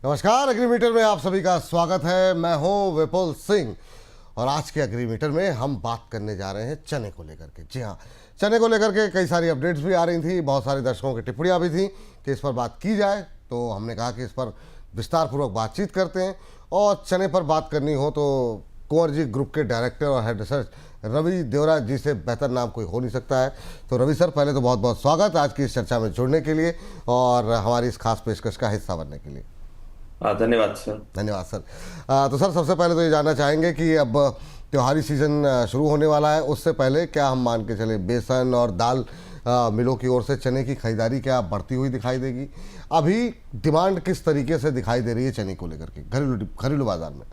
नमस्कार, एग्रीमीटर में आप सभी का स्वागत है। मैं हूं विपुल सिंह और आज के एग्रीमीटर में हम बात करने जा रहे हैं चने को लेकर के। जी हाँ, चने को लेकर के कई सारी अपडेट्स भी आ रही थी, बहुत सारे दर्शकों की टिप्पणियां भी थी कि इस पर बात की जाए, तो हमने कहा कि इस पर विस्तारपूर्वक बातचीत करते हैं। और चने पर बात करनी हो तो कुंवर जी ग्रुप के डायरेक्टर और हेड रिसर्च रवि देवरा जी से बेहतर नाम कोई हो नहीं सकता है। तो रवि सर, पहले तो बहुत बहुत स्वागत आज की इस चर्चा में जुड़ने के लिए और हमारी इस खास पेशकश का हिस्सा बनने के लिए। धन्यवाद सर। धन्यवाद सर। तो सर, सबसे पहले तो ये जानना चाहेंगे कि अब त्योहारी सीज़न शुरू होने वाला है, उससे पहले क्या हम मान के चले बेसन और दाल मिलों की ओर से चने की खरीदारी क्या बढ़ती हुई दिखाई देगी? अभी डिमांड किस तरीके से दिखाई दे रही है चने को लेकर के घरेलू बाजार में?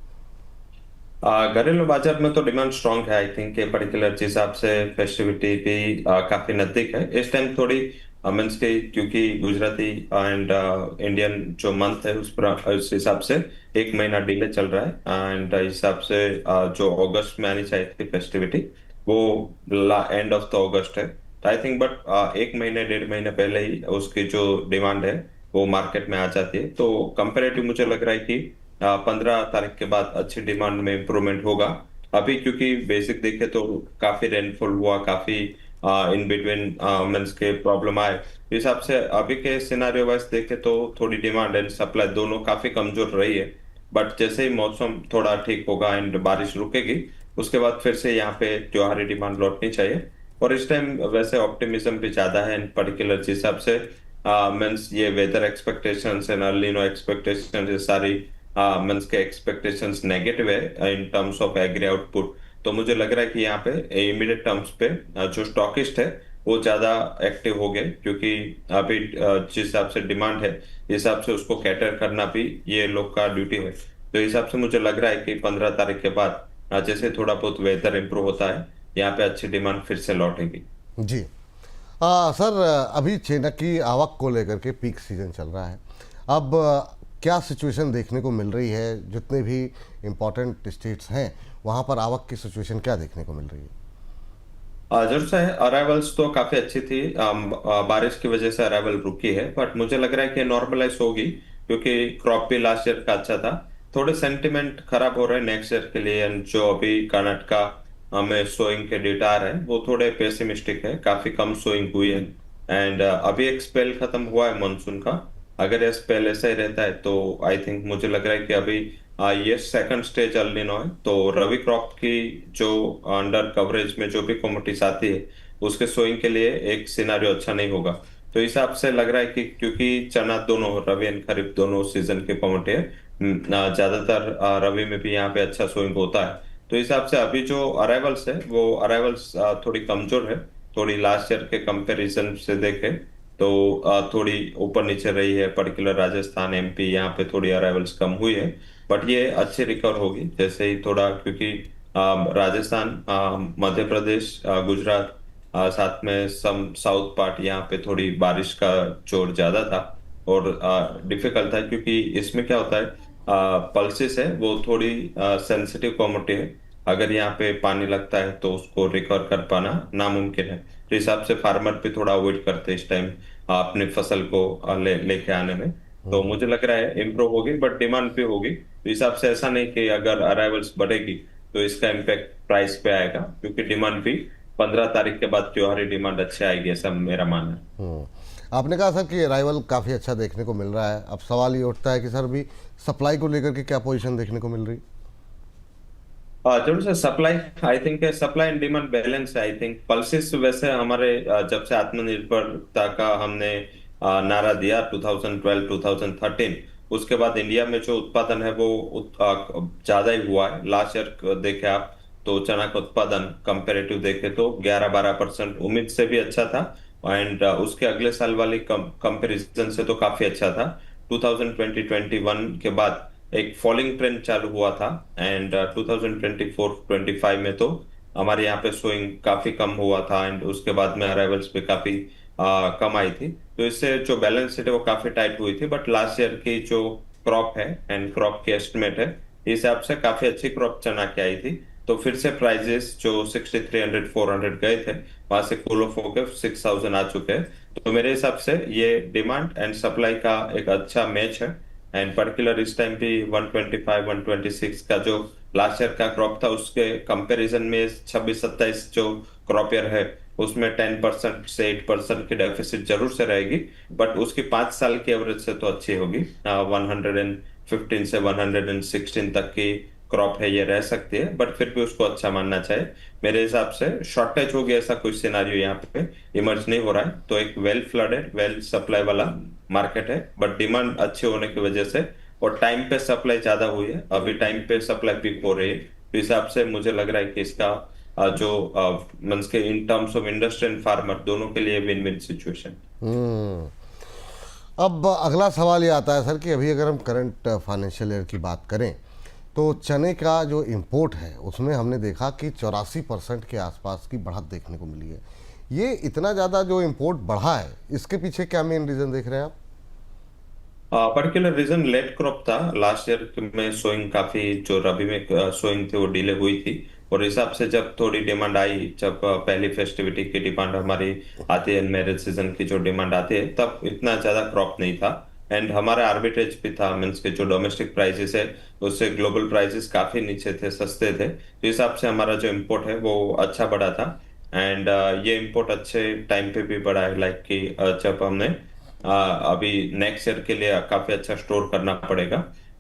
घरेलू बाजार में तो डिमांड स्ट्रांग है। आई थिंक पर्टिकुलर जिस हिसाब से फेस्टिविटी भी काफी नजदीक है इस टाइम थोड़ी मीन्स के, क्योंकि गुजराती एंड इंडियन जो मंथ है उस हिसाब से एक महीना डिले चल रहा है। एंड इस हिसाब से जो अगस्त में आनी चाहिए थी फेस्टिविटी वो एंड ऑफ द अगस्त है। आई थिंक बट एक महीने डेढ़ महीने पहले ही उसकी जो डिमांड है वो मार्केट में आ जाती है। तो कंपेरेटिव मुझे लग रहा है कि 15 तारीख के बाद अच्छी डिमांड में इम्प्रूवमेंट होगा। अभी क्योंकि बेसिक देखे तो काफी रेनफॉल हुआ, काफी इन बिटवीन मीन्स के प्रॉब्लम आए, इस हिसाब से अभी के सिनारियो वाइज देखे तो थोड़ी डिमांड एंड सप्लाई दोनों काफी कमजोर रही है। बट जैसे ही मौसम थोड़ा ठीक होगा एंड बारिश रुकेगी उसके बाद फिर से यहाँ पे त्योहारी डिमांड लौटनी चाहिए। और इस टाइम वैसे ऑप्टिमिज्म भी ज्यादा है इन पर्टिकुलर जिस हिसाब से मीन्स ये weather expectations and El Nino expectations ये सारी मीन्स के एक्सपेक्टेशंस नेगेटिव है in terms of agri output. तो मुझे लग रहा है कि यहाँ पे इमीडिएट टर्म्स पे जो स्टॉकिस्ट है वो ज्यादा एक्टिव हो गए, क्योंकि अभी जिस हिसाब से डिमांड है इस हिसाब से उसको कैटर करना भी ये लोग का ड्यूटी है। तो इस हिसाब से मुझे लग रहा है कि 15 तारीख के बाद जैसे थोड़ा बहुत वेदर इंप्रूव होता है यहाँ पे अच्छी डिमांड फिर से लौटेगी। जी सर, अभी चना की आवक को लेकर के पीक सीजन चल रहा है। अब क्या सिचुएशन देखने को मिल रही है? जितने भी इम्पोर्टेंट स्टेट्स हैं वहाँ पर आवक की सिचुएशन क्या देखने को मिल रही है? जरूर से अराइवल्स तो काफी अच्छी थी। बारिश की वजह से अराइवल रुकी है बट मुझे लग रहा है कि नॉर्मलाइज होगी, क्योंकि क्रॉप भी लास्ट ईयर का अच्छा था। थोड़े सेंटिमेंट खराब हो रहे हैं नेक्स्ट ईयर के लिए एंड जो अभी कर्नाटका में सोइंग के डेटा आ रहे हैं वो थोड़े पेसिमिस्टिक है, काफी कम सोइंग हुई है। एंड अभी एक स्पेल खत्म हुआ है मानसून का। अगर ये स्पेल ऐसा ही रहता है तो आई थिंक मुझे लग रहा है कि अभी ये सेकंड स्टेज अल नीनो है, तो रवि क्रॉप की जो अंडर कवरेज में जो भी कमोडिटीज आती है उसके सोइंग के लिए एक सिनारियो अच्छा नहीं होगा। तो इस हिसाब से लग रहा है कि क्योंकि चना दोनों रवि एंड खरीफ दोनों सीजन के कमोडिटी है, ज्यादातर रवि में भी यहाँ पे अच्छा सोइंग होता है। तो इस हिसाब से अभी जो अराइवल्स है वो अराइवल्स थोड़ी कमजोर है, थोड़ी लास्ट ईयर के कंपैरिजन से देखे तो थोड़ी ऊपर नीचे रही है। पर्टिकुलर राजस्थान एमपी यहाँ पे थोड़ी अराइवल्स कम हुई है बट ये अच्छे रिकवर होगी जैसे ही थोड़ा, क्योंकि राजस्थान, मध्य प्रदेश, गुजरात, साथ में सम साउथ पार्ट यहाँ पे थोड़ी बारिश का जोर ज्यादा था और डिफिकल्ट था, क्योंकि इसमें क्या होता है पल्सेस है वो थोड़ी सेंसिटिव कमोडिटी है। अगर यहाँ पे पानी लगता है तो उसको रिकवर कर पाना नामुमकिन है। तो हिसाब से फार्मर भी थोड़ा अवॉइड करते हैं इस टाइम अपनी फसल को लेके आने में। तो मुझे लग रहा है इम्प्रूव होगी बट डिमांड भी होगी। तो हिसाब से ऐसा नहीं कि अगर अराइवल्स बढ़ेगी तो इसका इम्पैक्ट प्राइस पे आएगा, क्योंकि डिमांड भी 15 तारीख के बाद त्योहारी डिमांड अच्छी आएगी, ऐसा मेरा मानना है। आपने कहा सर कि अराइवल काफ़ी अच्छा देखने को मिल रहा है। अब सवाल ये उठता है कि सर भी सप्लाई को लेकर के क्या पोजीशन देखने को मिल रही? जरूर से supply, I think supply and demand balance है। आई थिंक पल्सेस वैसे हमारे जब से आत्मनिर्भरता का हमने नारा दिया 2012-2013 उसके बाद इंडिया में जो उत्पादन है वो ज्यादा ही हुआ है। लास्ट ईयर देखे आप तो चना का उत्पादन कंपेरेटिव देखे तो 11-12% उम्मीद से भी अच्छा था एंड उसके अगले साल वाली कंपैरिजन से तो काफी अच्छा था। 2020-21 के बाद एक फॉलिंग ट्रेंड चालू हुआ था एंड 2024-25 में तो हमारे यहाँ पे सोइंग काफी कम हुआ था एंड उसके बाद में अराइवल्स भी काफी कम आई थी। तो इससे जो बैलेंस शीट है वो काफी टाइट हुई थी। बट लास्ट ईयर की जो क्रॉप है एंड क्रॉप की एस्टिमेट है इस हिसाब से काफी अच्छी क्रॉप चना की आई थी। तो फिर से प्राइजेस जो 6300-400 गए थे वहां से कूल ऑफ होकर 6000 आ चुके हैं। तो मेरे हिसाब से ये डिमांड एंड सप्लाई का एक अच्छा मैच है एंड पर्टिकुलर इस टाइम भी 125 126 का जो लास्ट ईयर का क्रॉप था उसके कंपैरिजन में 26 27 जो क्रॉप ईयर है उसमें 10% से 8% की डेफिसिट जरूर से रहेगी, बट उसकी 5 साल की एवरेज से तो अच्छी होगी। 115 से 116 तक की क्रॉप है, ये रह सकती है, बट फिर भी उसको अच्छा मानना चाहिए। मेरे हिसाब से शॉर्टेज हो गया ऐसा कोई सिनारियो यहाँ पे इमर्ज नहीं हो रहा है, तो एक वेल फ्लडेड वेल सप्लाई वाला मार्केट है, बट डिमांड अच्छे होने की वजह से और टाइम पे सप्लाई ज्यादा हुई है, अभी टाइम पे सप्लाई पीक हो रही है, तो हिसाब से मुझे लग रहा है कि इसका जो मीन्स के इन terms of industry and farmer दोनों के लिए विन विन सिचुएशन। हम्म। अब अगला सवाल ये आता है सर कि अभी अगर हम करंट फाइनेंशियल ईयर की बात करें तो चने का जो इंपोर्ट है उसमें हमने देखा कि 84% के आसपास की बढ़त देखने को मिली है। ये इतना ज़्यादा जो इंपोर्ट बढ़ा है, इसके पीछे क्या मेन रीज़न देख रहे हैं आप? पर्टिकुलर रीजन लेट क्रॉप था लास्ट ईयर में, सोइंग काफी जो रबी में सोइंग थी वो डिले हुई थी, और हिसाब से जब थोड़ी डिमांड आई, जब पहली फेस्टिविटी की डिमांड हमारी आती है, मैरिज सीजन की जो डिमांड आती है, तब इतना ज्यादा क्रॉप नहीं था, एंड हमारा आर्बिट्रेज भी था, मीन्स के जो डोमेस्टिक प्राइसेस है उससे ग्लोबल प्राइसेस काफी नीचे थे, सस्ते थे, तो हिसाब से हमारा जो इम्पोर्ट है वो अच्छा बढ़ा था। एंड ये इम्पोर्ट अच्छे टाइम पे भी बढ़ा है, लाइक कि जब हमने अभी नेक्स्ट ईयर के लिए काफी अच्छा स्टोर करना पड़ेगा,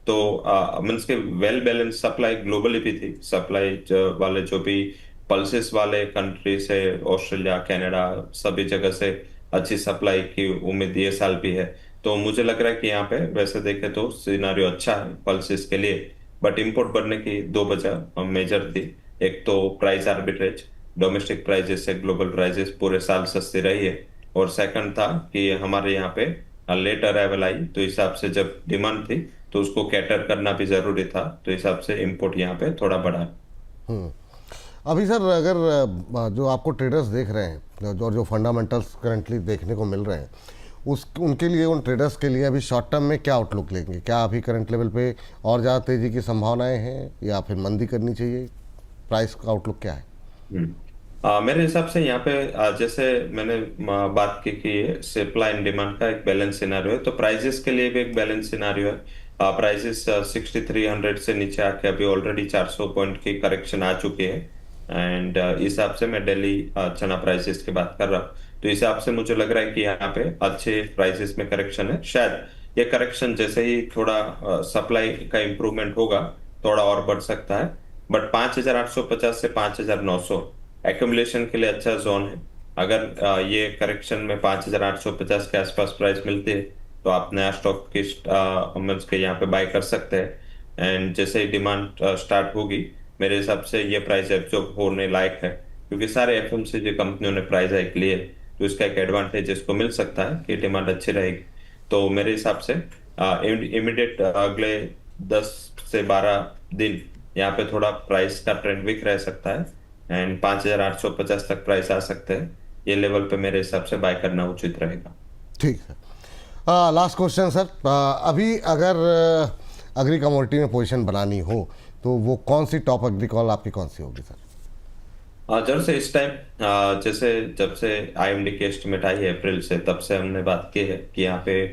तो मीन्स के वेल बैलेंस सप्लाई ग्लोबली भी थी, सप्लाई वाले जो भी पल्सेस वाले कंट्री से ऑस्ट्रेलिया कनाडा सभी जगह से अच्छी सप्लाई की उम्मीद ये साल भी है, तो मुझे लग रहा है कि यहाँ पे वैसे देखे तो सिनारियो अच्छा है पल्सेस के लिए, बट इंपोर्ट बढ़ने की दो वजह मेजर थी। एक तो प्राइस आर्बिट्रेज, डोमेस्टिक प्राइजेस से ग्लोबल प्राइजेस पूरे साल सस्ती रही है, और सेकंड था कि हमारे यहाँ पे लेट अराइवल आई, तो हिसाब से जब डिमांड थी तो उसको कैटर करना भी जरूरी था, तो हिसाब से इंपोर्ट यहाँ पे थोड़ा बढ़ा है। हम्म। अभी सर अगर जो आपको ट्रेडर्स देख रहे हैं जो फंडामेंटल्स करंटली देखने को मिल रहे हैं, उस उनके लिए, उन ट्रेडर्स के लिए अभी शॉर्ट टर्म में क्या आउटलुक लेंगे? क्या अभी करंट लेवल पे और ज़्यादा तेज़ी की संभावनाएं हैं या फिर मंदी करनी चाहिए? प्राइस का आउटलुक क्या है? मेरे हिसाब से यहाँ पे जैसे मैंने बात की कि सप्लाई एंड डिमांड का एक बैलेंस सिनारियो है, तो प्राइजेस के लिए भी एक बैलेंस सिनारियो है। प्राइजेस 6300 से नीचे आके अभी ऑलरेडी 400 पॉइंट की करेक्शन आ चुकी है, एंड इस हिसाब से मैं दिल्ली चना प्राइसेस की बात कर रहा हूँ, तो इस हिसाब से मुझे लग रहा है कि यहाँ पे अच्छे प्राइसेस में करेक्शन है। शायद ये करेक्शन जैसे ही थोड़ा सप्लाई का इम्प्रूवमेंट होगा थोड़ा और बढ़ सकता है, बट 5850 से 5900 एक्यूमुलेशन के लिए अच्छा जोन है। अगर ये करेक्शन में 5850 के आसपास प्राइस मिलती है तो आप नया स्टॉक की मींस के यहाँ पे बाय कर सकते हैं, एंड जैसे ही डिमांड स्टार्ट होगी मेरे हिसाब से ये प्राइस एब्जॉर्ब होने लायक है, क्योंकि सारे एफएमसीजी कंपनियों ने प्राइस हाइक लिए, तो इसका एक एडवांटेज इसको मिल सकता है कि डिमांड अच्छी रहेगी। तो मेरे हिसाब से इमीडिएट अगले 10 से 12 दिन यहाँ पे थोड़ा प्राइस का ट्रेंड वीक रह सकता है, एंड 5850 तक प्राइस आ सकते हैं, ये लेवल पे मेरे हिसाब से बाय करना उचित रहेगा। ठीक है। लास्ट क्वेश्चन सर, अभी अगर अग्री कमोडिटी में पोजीशन बनानी हो तो वो कौन सी टॉप अग्री कॉल आपकी कौन सी होगी सर? जब से इस टाइम जैसे जब से आईएमडी की एस्टिमेट आई है अप्रैल से, तब से हमने बात की है कि यहाँ पे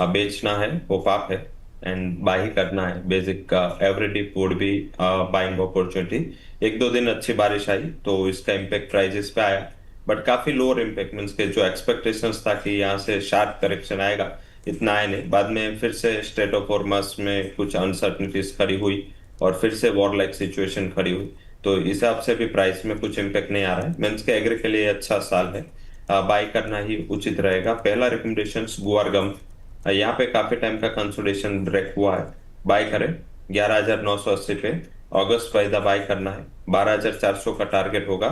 बेचना है वो पाप है, एंड बाय ही करना है बेसिक का। Every dip would be buying opportunity. एक दो दिन अच्छी बारिश आई तो इसका इम्पेक्ट प्राइजेस पे आया, बट काफी लोअर इम्पेक्ट, मीन्स के जो एक्सपेक्टेशंस था कि यहाँ से शार्प करेक्शन आएगा इतना आया नहीं। बाद में फिर से स्टेट ऑफ हॉर्मस में कुछ अनसर्टनिटीज खड़ी हुई और फिर से वॉर लाइक सिचुएशन खड़ी हुई, तो इस हिसाब से भी प्राइस में कुछ इम्पेक्ट नहीं आ रहा है। मीन्स के एग्री के लिए अच्छा साल है, बाय करना ही उचित रहेगा। पहला रिकमेंडेशन गुआर गम, यहाँ पे काफी टाइम का कंसोलिडेशन ब्रेक हुआ है, बाय करें 11980 पे। अगस्त वायदा बाय करना है, 12400 का टारगेट होगा,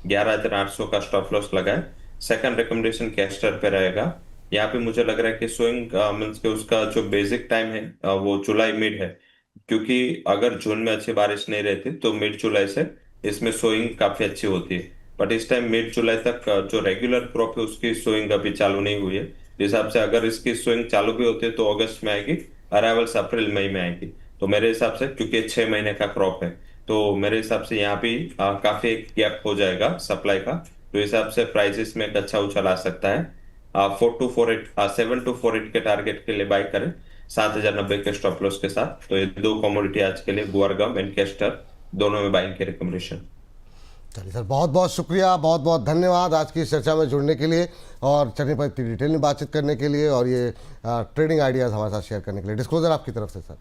11800 का स्टॉप लॉस लगाए। सेकंड रिकमेंडेशन कैस्टर पे रहेगा, यहाँ पे मुझे लग रहा है कि स्विंग मीन्स के उसका जो बेसिक टाइम है वो जुलाई मिड है, क्योंकि अगर जून में अच्छी बारिश नहीं रहती तो मिड जुलाई से इसमें सोइंग काफी अच्छी होती है, बट इस टाइम मिड जुलाई तक जो रेगुलर क्रॉप है उसकी सोइंग अभी चालू नहीं हुई है। जिस हिसाब से अगर इसकी सोइंग चालू भी होती है तो अगस्त में आएगी, अराइवल्स अप्रैल मई में आएगी, तो मेरे हिसाब से क्योंकि 6 महीने का क्रॉप है तो मेरे हिसाब से यहाँ भी काफी गैप हो जाएगा सप्लाई का, तो हिसाब से प्राइसेस में एक अच्छा उछाल आ सकता है। 4 to 4 8 7 to 4 8 के टारगेट के लिए बाय करें। 7,090 के स्टॉप लॉस के साथ। तो ये दो कमोडिटी आज के लिए, गुआरगम एंड कैस्टर, दोनों में बाइंग की रिकमेंडेशन। चलिए सर, बहुत बहुत शुक्रिया, बहुत बहुत धन्यवाद आज की इस चर्चा में जुड़ने के लिए और चने पर इतनी डिटेल में बातचीत करने के लिए और ये ट्रेडिंग आइडियाज़ हमारे साथ शेयर करने के लिए। डिस्क्लोजर आपकी तरफ से सर।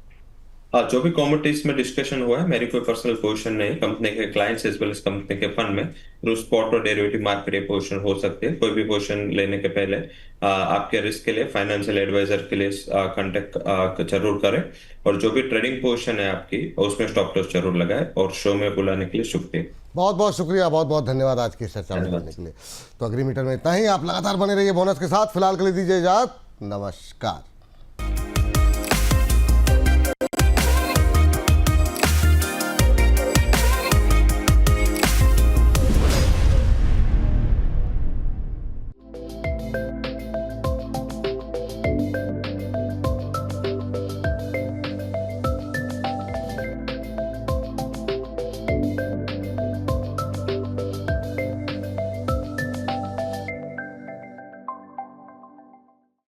हाँ, जो भी कमोडिटीज में डिस्कशन हुआ है, मेरी कोई पर्सनल पोजीशन नहीं, कंपनी के clients as well as company के फंड में थ्रू स्पॉट और डेरिवेटिव मार्केट ये पोजीशन हो सकती है। कोई भी पोजीशन लेने के पहले आपके रिस्क के लिए फाइनेंशियल एडवाइजर के लिए कांटेक्ट जरूर करें, और जो भी ट्रेडिंग पोजीशन है आपकी उसमें स्टॉप लॉस जरूर लगाए। और शो में बुलाने के लिए शुक्रिया। बहुत बहुत शुक्रिया, बहुत बहुत धन्यवाद आज की इस चर्चा में जुड़ने के लिए। तो अग्री मीटर में इतना ही। आप लगातार बने रहिए बोनस के साथ। फिलहाल के लिए दीजिए इजाजत, नमस्कार।